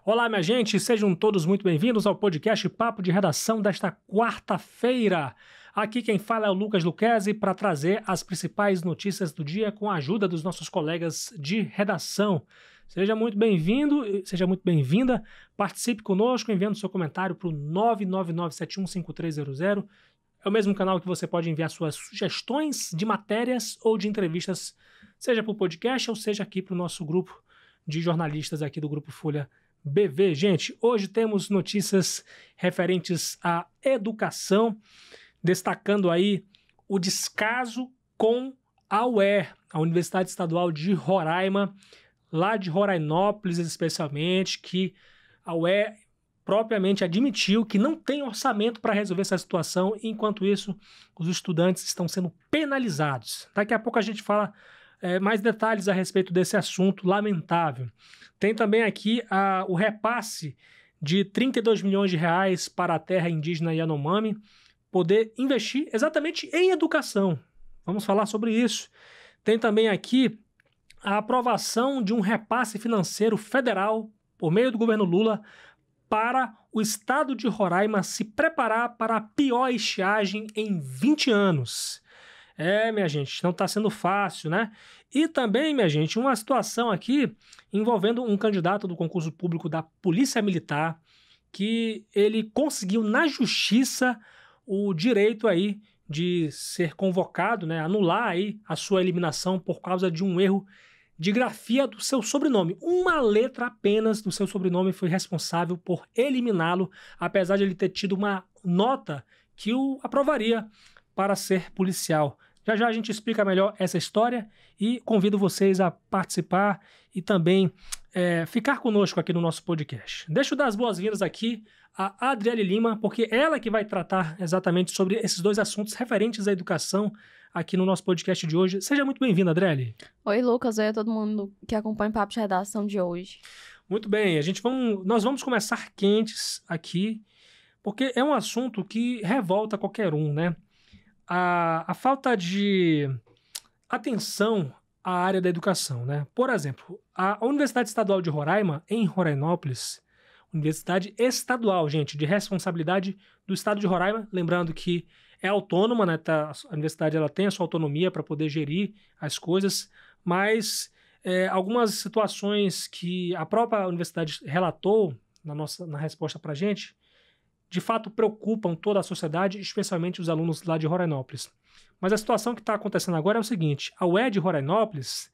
Olá, minha gente, sejam todos muito bem-vindos ao podcast Papo de Redação desta quarta-feira. Aqui quem fala é o Lucas Luquezzi para trazer as principais notícias do dia com a ajuda dos nossos colegas de redação. Seja muito bem-vindo, seja muito bem-vinda, participe conosco enviando seu comentário para o 999715300. É o mesmo canal que você pode enviar suas sugestões de matérias ou de entrevistas, seja para o podcast ou seja aqui para o nosso grupo de jornalistas aqui do Grupo Folha BV. Gente, hoje temos notícias referentes à educação, destacando aí o descaso com a UER, a Universidade Estadual de Roraima, lá de Rorainópolis especialmente, que a UER propriamente admitiu que não tem orçamento para resolver essa situação, enquanto isso os estudantes estão sendo penalizados. Daqui a pouco a gente fala mais detalhes a respeito desse assunto lamentável. Tem também aqui o repasse de 32 milhões de reais para a terra indígena Yanomami poder investir exatamente em educação. Vamos falar sobre isso. Tem também aqui a aprovação de um repasse financeiro federal por meio do governo Lula para o estado de Roraima se preparar para a pior estiagem em 20 anos. Minha gente, não está sendo fácil, né? E também, minha gente, uma situação aqui envolvendo um candidato do concurso público da Polícia Militar, que ele conseguiu na justiça o direito aí de ser convocado, né? Anular aí a sua eliminação por causa de um erro de grafia do seu sobrenome. Uma letra apenas do seu sobrenome foi responsável por eliminá-lo, apesar de ele ter tido uma nota que o aprovaria para ser policial. Já já a gente explica melhor essa história e convido vocês a participar e também ficar conosco aqui no nosso podcast. Deixa eu dar as boas-vindas aqui a Adriele Lima, porque ela que vai tratar exatamente sobre esses dois assuntos referentes à educação aqui no nosso podcast de hoje. Seja muito bem-vinda, Adriele. Oi, Lucas. Oi a todo mundo que acompanha o Papo de Redação de hoje. Muito bem, nós vamos começar quentes aqui, porque é um assunto que revolta qualquer um, né? A falta de atenção à área da educação, né? Por exemplo, a Universidade Estadual de Roraima, em Rorainópolis, universidade estadual, gente, de responsabilidade do estado de Roraima, lembrando que é autônoma, né? A universidade ela tem a sua autonomia para poder gerir as coisas, mas algumas situações que a própria universidade relatou na resposta para a gente, de fato preocupam toda a sociedade, especialmente os alunos lá de Rorainópolis. Mas a situação que está acontecendo agora é o seguinte: a UER de Rorainópolis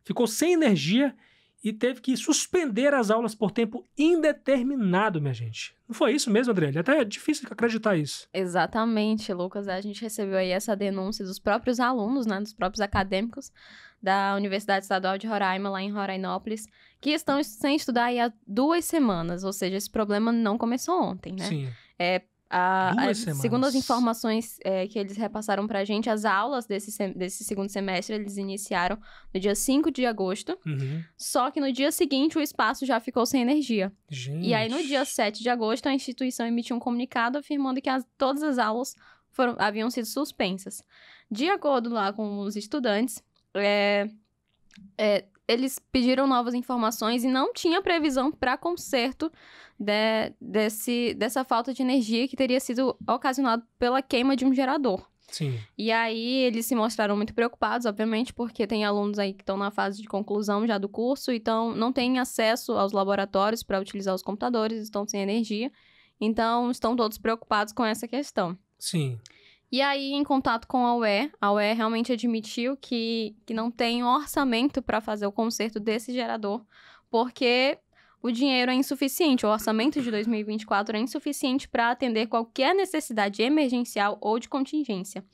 ficou sem energia e teve que suspender as aulas por tempo indeterminado, minha gente. Não foi isso mesmo, Adriele? Até é difícil acreditar isso. Exatamente, Lucas. A gente recebeu aí essa denúncia dos próprios alunos, né, dos próprios acadêmicos da Universidade Estadual de Roraima, lá em Rorainópolis, que estão sem estudar aí há 2 semanas, ou seja, esse problema não começou ontem, né? Sim. 2 semanas. Segundo as informações que eles repassaram pra gente, as aulas desse segundo semestre, eles iniciaram no dia 5 de agosto, só que no dia seguinte o espaço já ficou sem energia. Gente. E aí no dia 7 de agosto a instituição emitiu um comunicado afirmando que todas as aulas haviam sido suspensas. De acordo lá com os estudantes, eles pediram novas informações e não tinha previsão para conserto dessa falta de energia que teria sido ocasionado pela queima de um gerador. Sim. E aí eles se mostraram muito preocupados, obviamente, porque tem alunos aí que estão na fase de conclusão já do curso, então não têm acesso aos laboratórios para utilizar os computadores, estão sem energia, então estão todos preocupados com essa questão. Sim. E aí, em contato com a UER realmente admitiu que não tem orçamento para fazer o conserto desse gerador, porque o dinheiro é insuficiente, o orçamento de 2024 é insuficiente para atender qualquer necessidade emergencial ou de contingência.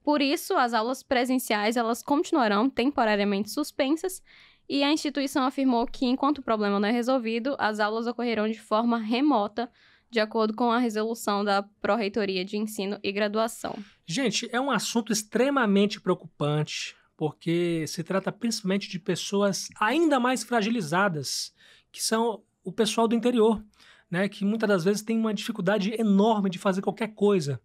Por isso, as aulas presenciais elas continuarão temporariamente suspensas e a instituição afirmou que, enquanto o problema não é resolvido, as aulas ocorrerão de forma remota, de acordo com a resolução da Pró-Reitoria de Ensino e Graduação. Gente, é um assunto extremamente preocupante, porque se trata principalmente de pessoas ainda mais fragilizadas, que são o pessoal do interior, né, que muitas das vezes tem uma dificuldade enorme de fazer qualquer coisa.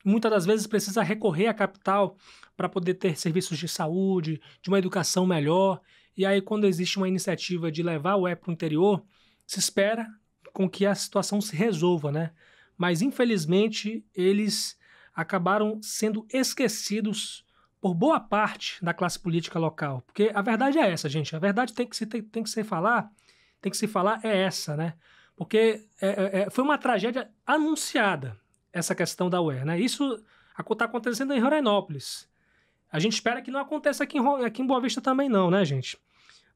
Muitas das vezes precisa recorrer à capital para poder ter serviços de saúde, de uma educação melhor. E aí, quando existe uma iniciativa de levar o UER para o interior, se espera com que a situação se resolva, né? Mas, infelizmente, eles acabaram sendo esquecidos por boa parte da classe política local. Porque a verdade é essa, gente. A verdade tem que se falar é essa, né? Porque foi uma tragédia anunciada, essa questão da UE, né? Isso está acontecendo em Rorainópolis. A gente espera que não aconteça aqui em Boa Vista também não, né, gente?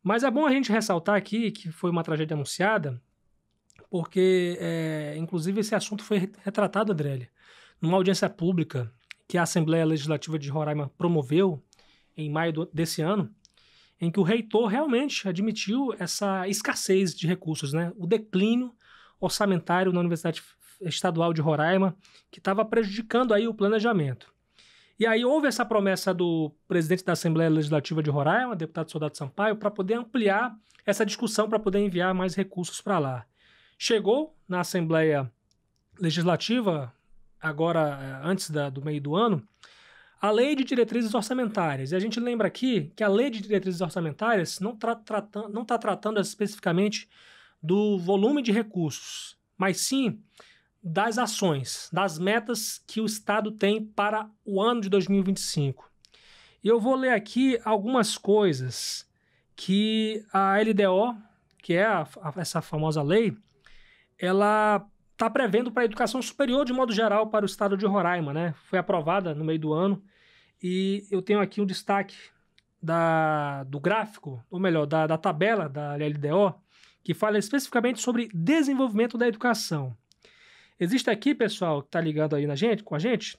Mas é bom a gente ressaltar aqui que foi uma tragédia anunciada, porque, inclusive, esse assunto foi retratado, Adriele, numa audiência pública que a Assembleia Legislativa de Roraima promoveu em maio desse ano, em que o reitor realmente admitiu essa escassez de recursos, né? O declínio orçamentário na Universidade Estadual de Roraima, que estava prejudicando aí o planejamento. E aí houve essa promessa do presidente da Assembleia Legislativa de Roraima, deputado Soldado Sampaio, para poder ampliar essa discussão, para poder enviar mais recursos para lá. Chegou na Assembleia Legislativa, agora antes do meio do ano, a Lei de Diretrizes Orçamentárias. E a gente lembra aqui que a Lei de Diretrizes Orçamentárias não está tratando especificamente do volume de recursos, mas sim das ações, das metas que o Estado tem para o ano de 2025. E eu vou ler aqui algumas coisas que a LDO, que é essa famosa lei, ela está prevendo para a educação superior de modo geral para o estado de Roraima, né? Foi aprovada no meio do ano e eu tenho aqui um destaque do gráfico, ou melhor, da tabela da LDO, que fala especificamente sobre desenvolvimento da educação. Existe aqui, pessoal, que está ligado aí com a gente,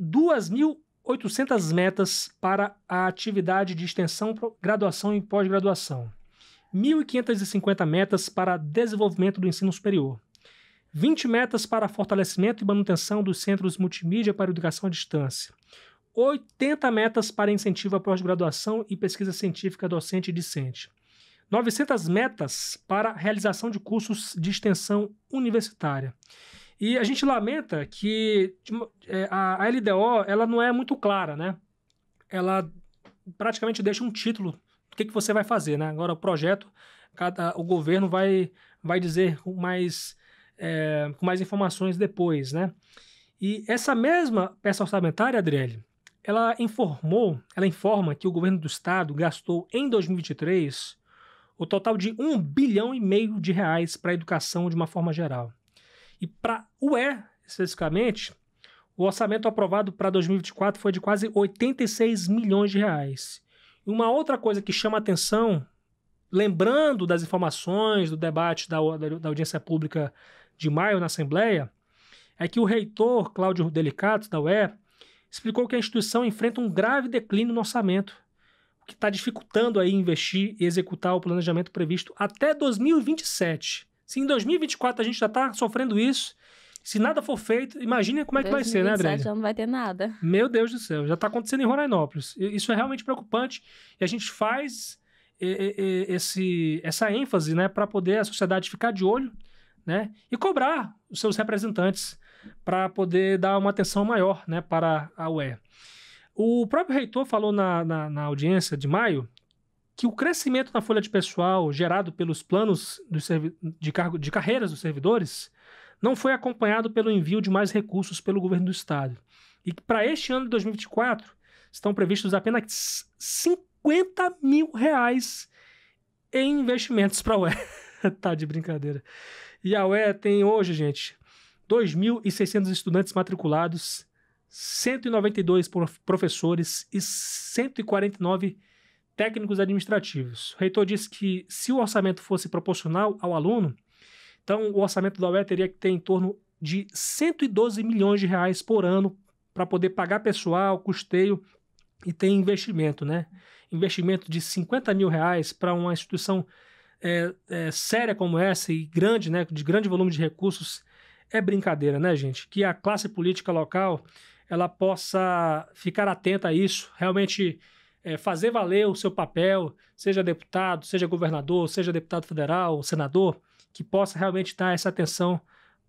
2.800 metas para a atividade de extensão, graduação e pós-graduação. 1.550 metas para desenvolvimento do ensino superior. 20 metas para fortalecimento e manutenção dos centros multimídia para educação à distância. 80 metas para incentivo à pós-graduação e pesquisa científica docente e discente. 900 metas para realização de cursos de extensão universitária. E a gente lamenta que a LDO ela não é muito clara, né? Ela praticamente deixa um título do que você vai fazer, né? Agora o projeto, o governo vai dizer com mais informações depois, né? E essa mesma peça orçamentária, Adriele, ela informa que o governo do estado gastou em 2023 o total de R$1,5 bilhão para a educação de uma forma geral. E para o UE, especificamente, o orçamento aprovado para 2024 foi de quase R$86 milhões. E uma outra coisa que chama a atenção, lembrando das informações do debate da audiência pública de maio na Assembleia, é que o reitor Cláudio Delicato, da UE, explicou que a instituição enfrenta um grave declínio no orçamento, que está dificultando aí investir e executar o planejamento previsto até 2027. Se em 2024 a gente já está sofrendo isso, se nada for feito, imagine como é que vai ser, né, Adriane? 2027 já não vai ter nada. Meu Deus do céu, já está acontecendo em Rorainópolis. Isso é realmente preocupante e a gente faz essa ênfase, né, para poder a sociedade ficar de olho, né, e cobrar os seus representantes para poder dar uma atenção maior, né, para a UE. O próprio reitor falou na audiência de maio que o crescimento na folha de pessoal gerado pelos planos de carreiras dos servidores não foi acompanhado pelo envio de mais recursos pelo governo do estado. E que para este ano de 2024 estão previstos apenas R$50 mil em investimentos para a UE. Tá de brincadeira. E a UE tem hoje, gente, 2.600 estudantes matriculados, 192 professores e 149 técnicos administrativos. O reitor disse que se o orçamento fosse proporcional ao aluno, então o orçamento da UE teria que ter em torno de R$112 milhões por ano para poder pagar pessoal, custeio e ter investimento, né? Investimento de R$50 mil para uma instituição séria como essa e grande, né? De grande volume de recursos, é brincadeira, né, gente? Que a classe política local ela possa ficar atenta a isso, realmente fazer valer o seu papel, seja deputado, seja governador, seja deputado federal, senador, que possa realmente dar essa atenção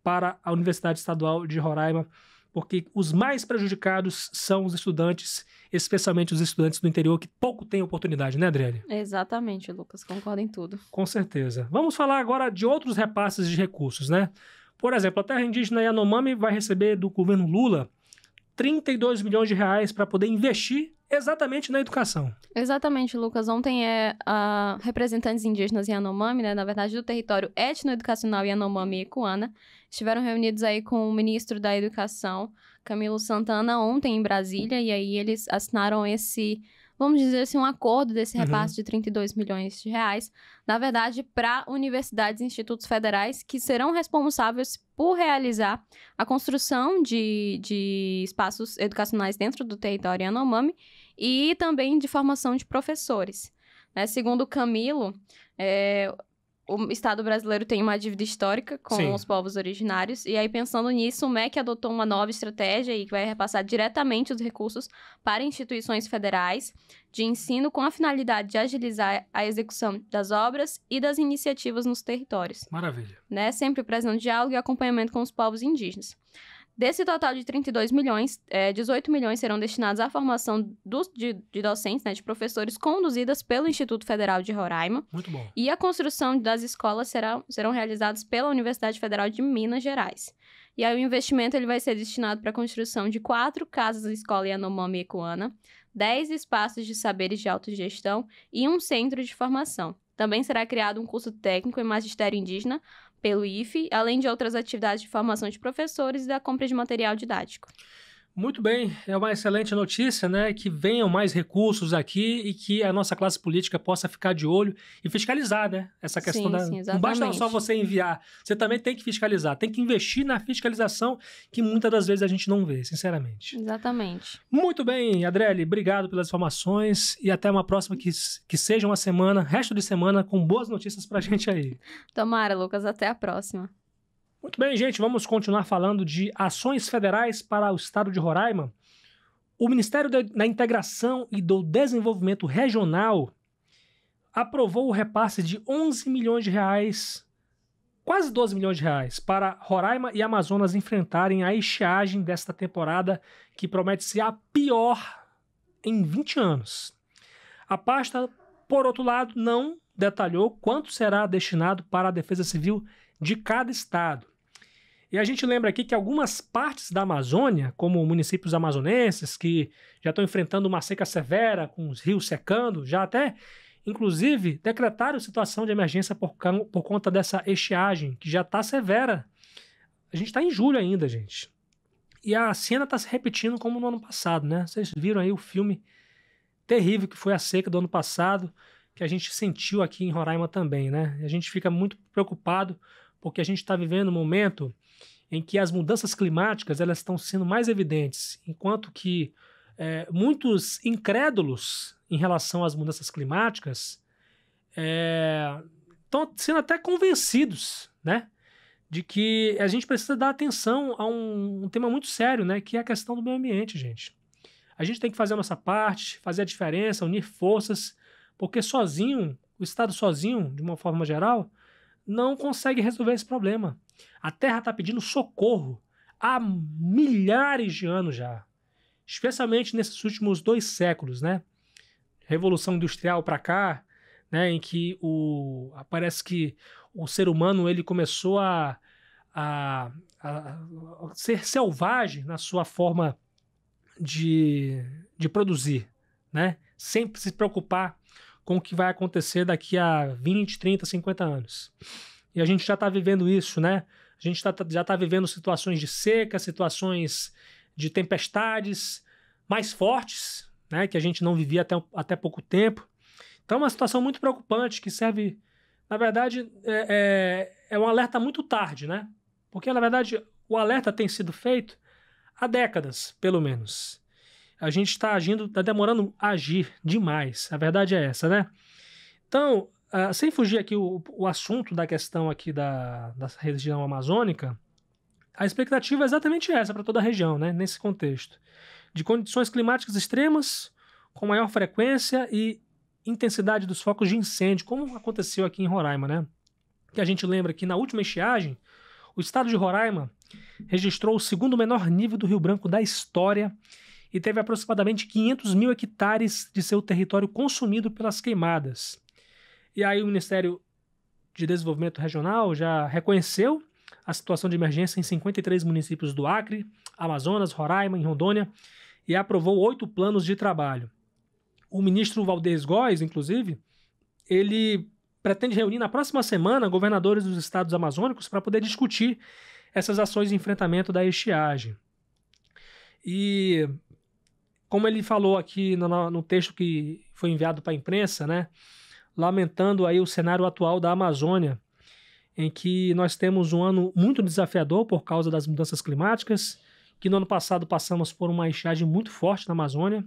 para a Universidade Estadual de Roraima, porque os mais prejudicados são os estudantes, especialmente os estudantes do interior que pouco têm oportunidade, né, Adriele? Exatamente, Lucas, concordo em tudo. Com certeza. Vamos falar agora de outros repasses de recursos, né? Por exemplo, a terra indígena Yanomami vai receber do governo Lula 32 milhões de reais para poder investir exatamente na educação. Exatamente, Lucas. Ontem representantes indígenas Yanomami, né, na verdade do território etnoeducacional Yanomami e Ecuana, estiveram reunidos aí com o ministro da Educação, Camilo Santana, ontem em Brasília, e aí eles assinaram esse, vamos dizer assim, um acordo desse repasse de 32 milhões de reais, na verdade, para universidades e institutos federais que serão responsáveis por realizar a construção de espaços educacionais dentro do território Yanomami e também de formação de professores. Né? Segundo o Camilo, o Estado brasileiro tem uma dívida histórica com os povos originários, e aí pensando nisso, o MEC adotou uma nova estratégia e que vai repassar diretamente os recursos para instituições federais de ensino com a finalidade de agilizar a execução das obras e das iniciativas nos territórios. Maravilha. Né? Sempre presando diálogo e acompanhamento com os povos indígenas. Desse total de 32 milhões, 18 milhões serão destinados à formação de docentes, né, de professores conduzidas pelo Instituto Federal de Roraima. Muito bom. E a construção das escolas serão realizadas pela Universidade Federal de Minas Gerais. E aí o investimento ele vai ser destinado para a construção de 4 casas-escola Yanomami Ecuana, 10 espaços de saberes de autogestão e um centro de formação. Também será criado um curso técnico em magistério indígena pelo IFE, além de outras atividades de formação de professores e da compra de material didático. Muito bem, é uma excelente notícia, né? Que venham mais recursos aqui e que a nossa classe política possa ficar de olho e fiscalizar, né? Essa questão Sim, não basta só você enviar, você também tem que fiscalizar, tem que investir na fiscalização que muitas das vezes a gente não vê, sinceramente. Exatamente. Muito bem, Adriele, obrigado pelas informações e até uma próxima que seja uma semana, resto de semana, com boas notícias pra gente aí. Tomara, Lucas, até a próxima. Muito bem, gente, vamos continuar falando de ações federais para o estado de Roraima. O Ministério da Integração e do Desenvolvimento Regional aprovou o repasse de 11 milhões de reais, quase 12 milhões de reais, para Roraima e Amazonas enfrentarem a estiagem desta temporada, que promete ser a pior em 20 anos. A pasta, por outro lado, não detalhou quanto será destinado para a Defesa Civil de cada estado. E a gente lembra aqui que algumas partes da Amazônia, como municípios amazonenses, que já estão enfrentando uma seca severa, com os rios secando, já até, inclusive, decretaram situação de emergência por conta dessa estiagem, que já está severa. A gente está em julho ainda, gente. E a cena está se repetindo como no ano passado, né? Vocês viram aí o filme terrível que foi a seca do ano passado, que a gente sentiu aqui em Roraima também, né? E a gente fica muito preocupado, porque a gente está vivendo um momento em que as mudanças climáticas elas estão sendo mais evidentes, enquanto que muitos incrédulos em relação às mudanças climáticas estão sendo até convencidos, né, de que a gente precisa dar atenção a um tema muito sério, né, que é a questão do meio ambiente, gente. A gente tem que fazer a nossa parte, fazer a diferença, unir forças, porque sozinho, o Estado sozinho, de uma forma geral, não consegue resolver esse problema. A Terra está pedindo socorro há milhares de anos já, especialmente nesses últimos 2 séculos, né? Revolução Industrial para cá, né? Em que parece que o ser humano ele começou a ser selvagem na sua forma de produzir, né? Sempre se preocupar com o que vai acontecer daqui a 20, 30, 50 anos. E a gente já está vivendo isso, né? A gente já está vivendo situações de seca, situações de tempestades mais fortes, né? Que a gente não vivia até pouco tempo. Então é uma situação muito preocupante que serve, na verdade, é um alerta muito tarde, né? Porque, na verdade, o alerta tem sido feito há décadas, pelo menos. A gente está demorando a agir demais. A verdade é essa, né? Então, sem fugir aqui o assunto da questão aqui da região amazônica, a expectativa é exatamente essa para toda a região, né? Nesse contexto. De condições climáticas extremas, com maior frequência e intensidade dos focos de incêndio, como aconteceu aqui em Roraima, né? Que a gente lembra que na última estiagem, o estado de Roraima registrou o segundo menor nível do Rio Branco da história e teve aproximadamente 500 mil hectares de seu território consumido pelas queimadas. E aí o Ministério de Desenvolvimento Regional já reconheceu a situação de emergência em 53 municípios do Acre, Amazonas, Roraima e Rondônia e aprovou 8 planos de trabalho. O ministro Valdez Góes, inclusive, ele pretende reunir na próxima semana governadores dos estados amazônicos para poder discutir essas ações de enfrentamento da estiagem. E como ele falou aqui no texto que foi enviado para a imprensa, né, lamentando aí o cenário atual da Amazônia, em que nós temos um ano muito desafiador por causa das mudanças climáticas, que no ano passado passamos por uma estiagem muito forte na Amazônia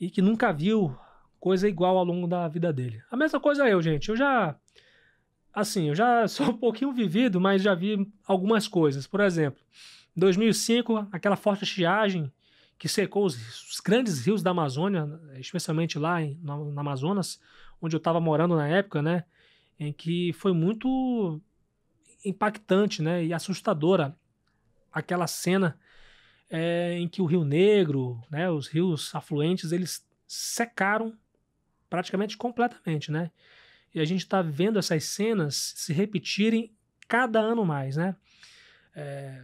e que nunca viu coisa igual ao longo da vida dele. A mesma coisa gente. Eu já sou um pouquinho vivido, mas já vi algumas coisas. Por exemplo, em 2005, aquela forte estiagem que secou os grandes rios da Amazônia, especialmente lá no Amazonas, onde eu estava morando na época, né? Em que foi muito impactante, né, e assustadora aquela cena em que o Rio Negro, né, os rios afluentes, eles secaram praticamente completamente, né? E a gente está vendo essas cenas se repetirem cada ano mais, né?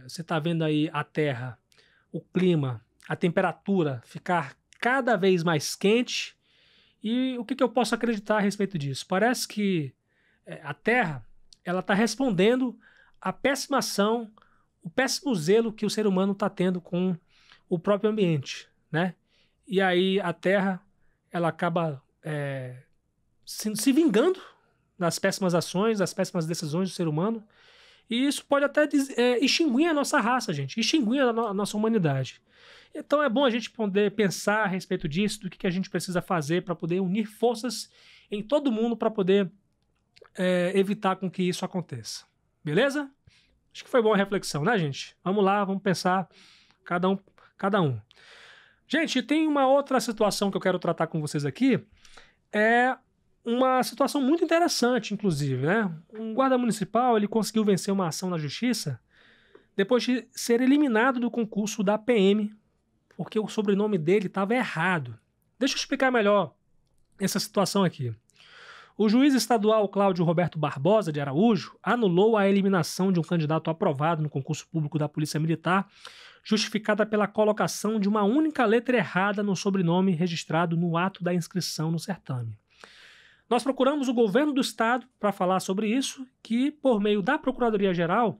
Você está vendo aí a terra, o clima, a temperatura ficar cada vez mais quente. E o que eu posso acreditar a respeito disso? Parece que a terra ela está respondendo à péssima ação, o péssimo zelo que o ser humano está tendo com o próprio ambiente, né? E aí a terra ela acaba se vingando das péssimas ações, das péssimas decisões do ser humano, e isso pode até extinguir a nossa raça, gente, extinguir a nossa humanidade. Então é bom a gente poder pensar a respeito disso, do que a gente precisa fazer para poder unir forças em todo mundo para poder evitar com que isso aconteça. Beleza? Acho que foi boa a reflexão, né, gente? Vamos lá, vamos pensar cada um. Gente, tem uma outra situação que eu quero tratar com vocês aqui. É uma situação muito interessante, inclusive, né? Um guarda municipal, ele conseguiu vencer uma ação na justiça depois de ser eliminado do concurso da PM, porque o sobrenome dele estava errado. Deixa eu explicar melhor essa situação aqui. O juiz estadual Cláudio Roberto Barbosa de Araújo anulou a eliminação de um candidato aprovado no concurso público da Polícia Militar, justificada pela colocação de uma única letra errada no sobrenome registrado no ato da inscrição no certame. Nós procuramos o governo do estado para falar sobre isso, que, por meio da Procuradoria-Geral,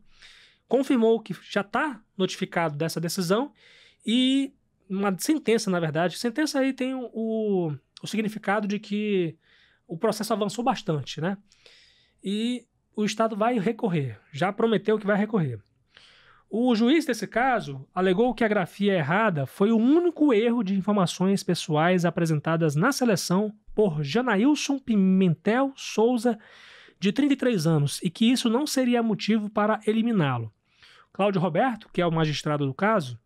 confirmou que já está notificado dessa decisão e uma sentença, na verdade. Sentença aí tem o significado de que o processo avançou bastante, né? E o estado vai recorrer, já prometeu que vai recorrer. O juiz desse caso alegou que a grafia errada foi o único erro de informações pessoais apresentadas na seleção por Janailson Pimentel Souza, de 33 anos, e que isso não seria motivo para eliminá-lo. Cláudio Roberto, que é o magistrado do caso,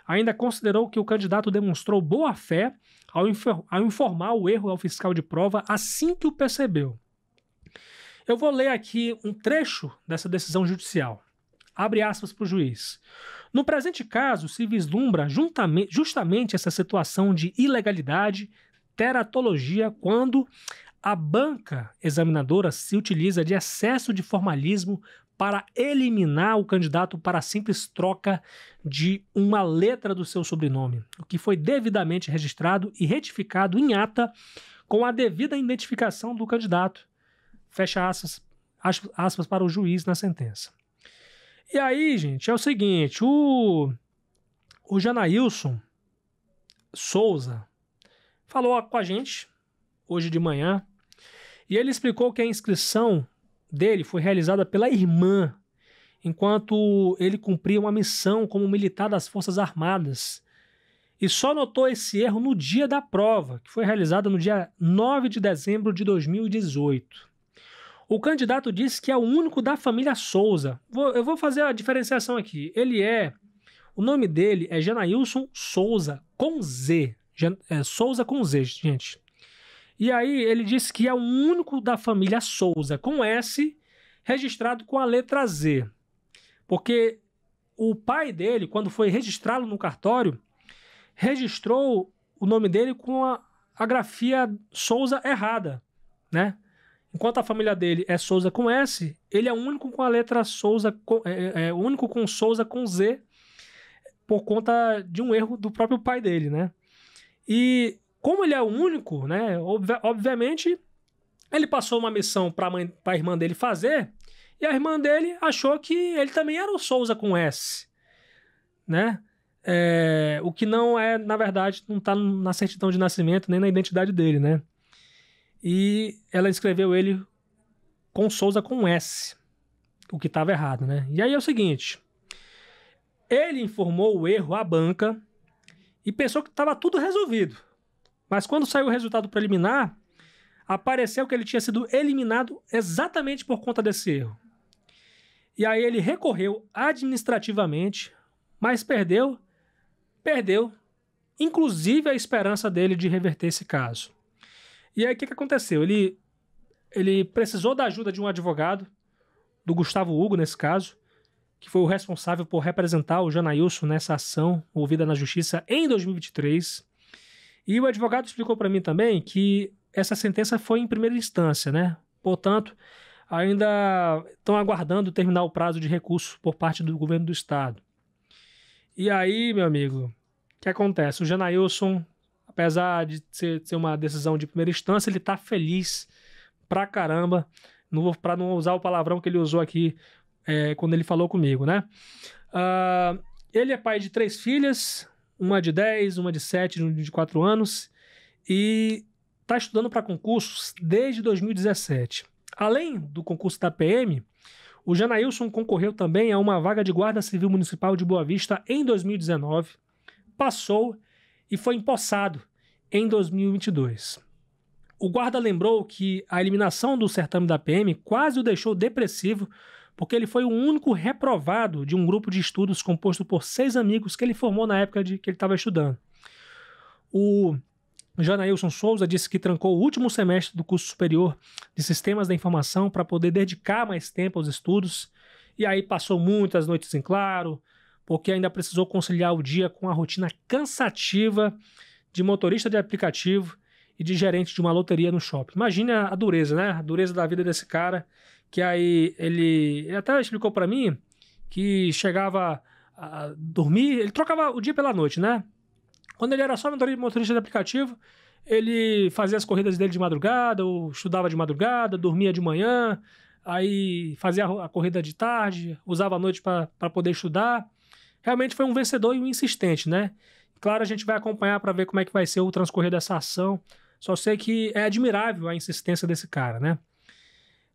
ainda considerou que o candidato demonstrou boa-fé ao informar o erro ao fiscal de prova assim que o percebeu. Eu vou ler aqui um trecho dessa decisão judicial. Abre aspas para o juiz. No presente caso, se vislumbra justamente essa situação de ilegalidade, teratologia, quando a banca examinadora se utiliza de excesso de formalismo para eliminar o candidato para a simples troca de uma letra do seu sobrenome, o que foi devidamente registrado e retificado em ata com a devida identificação do candidato. Fecha aspas para o juiz na sentença. E aí, gente, é o seguinte, o Janailson Souza falou com a gente hoje de manhã e ele explicou que a inscrição dele foi realizada pela irmã, enquanto ele cumpria uma missão como militar das Forças Armadas. E só notou esse erro no dia da prova, que foi realizada no dia 9 de dezembro de 2018. O candidato disse que é o único da família Souza. Eu vou fazer a diferenciação aqui. O nome dele é Janailson Souza, com Z. Souza com Z, gente. E aí ele disse que é o único da família Souza, com S, registrado com a letra Z. Porque o pai dele, quando foi registrá-lo no cartório, registrou o nome dele com a grafia Souza errada, né? Enquanto a família dele é Souza com S, ele é o único com a letra Souza, o único com Souza com Z, por conta de um erro do próprio pai dele, né? E como ele é o único, né? Obviamente, ele passou uma missão para a irmã dele fazer, e a irmã dele achou que ele também era o Souza com S, né? O que não é, na verdade, não está na certidão de nascimento, nem na identidade dele, né? E ela escreveu ele com Souza com S, o que estava errado, né? E aí é o seguinte, ele informou o erro à banca e pensou que estava tudo resolvido. Mas quando saiu o resultado preliminar, apareceu que ele tinha sido eliminado exatamente por conta desse erro. E aí ele recorreu administrativamente, mas perdeu, inclusive a esperança dele de reverter esse caso. E aí o que aconteceu? Ele precisou da ajuda de um advogado, do Gustavo Hugo nesse caso, que foi o responsável por representar o Janailson nessa ação ouvida na justiça em 2023. E o advogado explicou para mim também que essa sentença foi em primeira instância, né? Portanto, ainda estão aguardando terminar o prazo de recurso por parte do governo do estado. E aí, meu amigo, o que acontece? O Janailson, apesar de ser uma decisão de primeira instância, ele tá feliz pra caramba, para não usar o palavrão que ele usou aqui quando ele falou comigo, né? Ele é pai de 3 filhas, uma de 10, uma de 7, uma de 4 anos, e está estudando para concursos desde 2017. Além do concurso da PM, o Janailson concorreu também a uma vaga de Guarda Civil Municipal de Boa Vista em 2019, passou e foi empossado em 2022. O guarda lembrou que a eliminação do certame da PM quase o deixou depressivo, porque ele foi o único reprovado de um grupo de estudos composto por 6 amigos que ele formou na época que ele estava estudando. O Janailson Souza disse que trancou o último semestre do curso superior de Sistemas da Informação para poder dedicar mais tempo aos estudos, e aí passou muitas noites em claro, porque ainda precisou conciliar o dia com a rotina cansativa de motorista de aplicativo e de gerente de uma loteria no shopping. Imagina a dureza, né? A dureza da vida desse cara, que aí ele até explicou para mim que chegava a dormir, ele trocava o dia pela noite, né? Quando ele era só motorista de aplicativo, ele fazia as corridas dele de madrugada, ou estudava de madrugada, dormia de manhã, aí fazia a corrida de tarde, usava a noite para poder estudar. Realmente foi um vencedor e um insistente, né? Claro, a gente vai acompanhar para ver como é que vai ser o transcorrer dessa ação. Só sei que é admirável a insistência desse cara, né?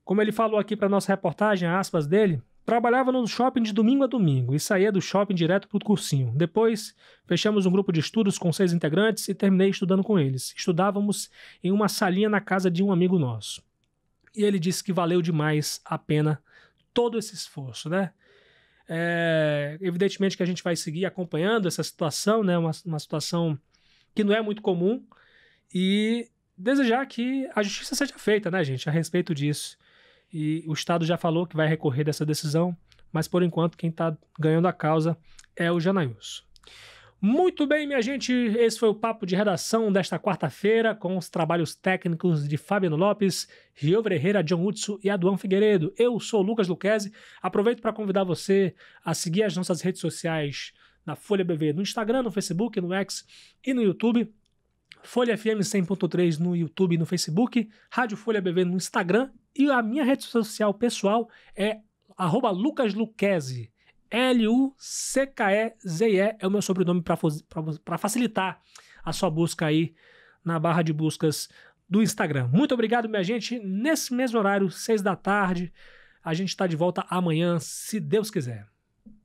Como ele falou aqui para nossa reportagem, aspas dele, trabalhava no shopping de domingo a domingo e saía do shopping direto pro cursinho. Depois, fechamos um grupo de estudos com 6 integrantes e terminei estudando com eles. Estudávamos em uma salinha na casa de um amigo nosso. E ele disse que valeu demais a pena todo esse esforço, né? Evidentemente que a gente vai seguir acompanhando essa situação, né? Uma situação que não é muito comum, e desejar que a justiça seja feita, né, gente, a respeito disso. E o Estado já falou que vai recorrer dessa decisão, mas por enquanto quem está ganhando a causa é o Janailson. Muito bem, minha gente, esse foi o Papo de Redação desta quarta-feira, com os trabalhos técnicos de Fabiano Lopes, Rio Herrera, John Hudson e Aduan Figueiredo. Eu sou o Lucas Luquezzi, aproveito para convidar você a seguir as nossas redes sociais na Folha BV, no Instagram, no Facebook, no X e no YouTube. Folha FM 100.3 no YouTube e no Facebook, Rádio Folha BV no Instagram, e a minha rede social pessoal é @lucasluquezzi, LUCKEZE é o meu sobrenome para facilitar a sua busca aí na barra de buscas do Instagram. Muito obrigado, minha gente. Nesse mesmo horário, 6 da tarde, a gente está de volta amanhã, se Deus quiser.